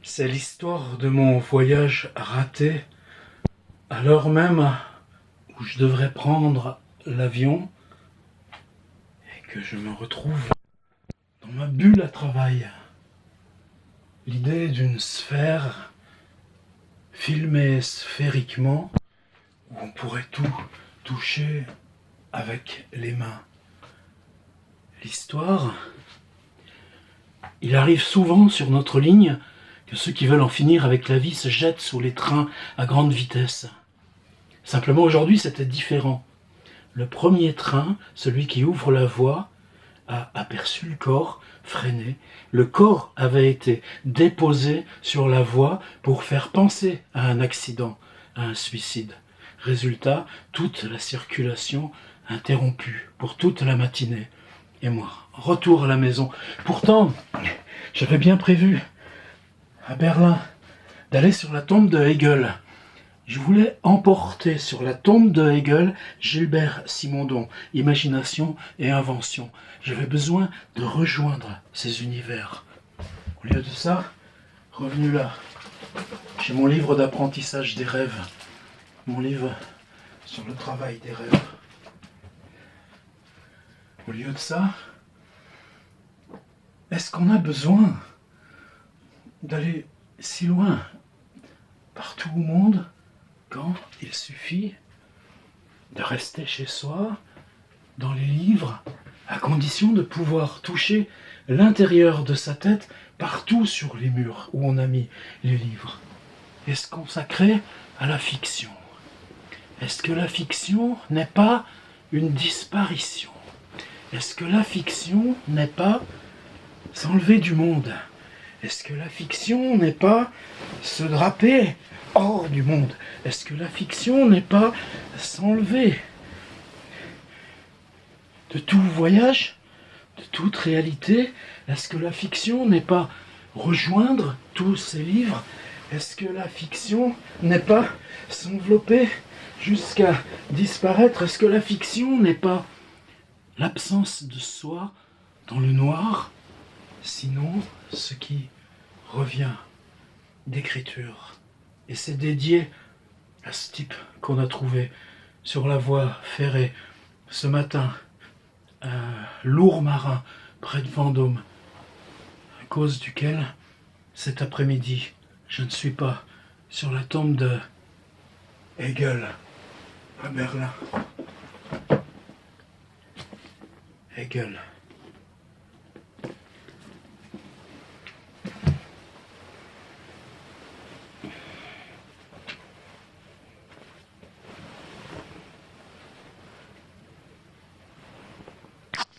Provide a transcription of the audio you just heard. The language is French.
C'est l'histoire de mon voyage raté, à l'heure même où je devrais prendre l'avion et que je me retrouve dans ma bulle à travail. L'idée d'une sphère filmée sphériquement où on pourrait tout toucher avec les mains. L'histoire, il arrive souvent sur notre ligne que ceux qui veulent en finir avec la vie se jettent sous les trains à grande vitesse. Simplement aujourd'hui c'était différent. Le premier train, celui qui ouvre la voie, a aperçu le corps freiné. Le corps avait été déposé sur la voie pour faire penser à un accident, à un suicide. Résultat, toute la circulation interrompue pour toute la matinée. Et moi, retour à la maison. Pourtant, j'avais bien prévu, à Berlin, d'aller sur la tombe de Hegel. Je voulais emporter sur la tombe de Hegel Gilbert Simondon, imagination et invention. J'avais besoin de rejoindre ces univers. Au lieu de ça, revenu là, j'ai mon livre d'apprentissage des rêves, mon livre sur le travail des rêves. Au lieu de ça, est-ce qu'on a besoin d'aller si loin, partout au monde, quand il suffit de rester chez soi, dans les livres, à condition de pouvoir toucher l'intérieur de sa tête partout sur les murs où on a mis les livres, et se consacrer à la fiction. Est-ce que la fiction n'est pas une disparition? Est-ce que la fiction n'est pas s'enlever du monde? Est-ce que la fiction n'est pas se draper hors du monde? Est-ce que la fiction n'est pas s'enlever de tout voyage, de toute réalité? Est-ce que la fiction n'est pas rejoindre tous ces livres? Est-ce que la fiction n'est pas s'envelopper jusqu'à disparaître? Est-ce que la fiction n'est pas l'absence de soi dans le noir? Sinon, ce qui revient d'écriture. Et c'est dédié à ce type qu'on a trouvé sur la voie ferrée ce matin, à Lourmarin, près de Vendôme, à cause duquel, cet après-midi, je ne suis pas sur la tombe de Hegel à Berlin. Hegel.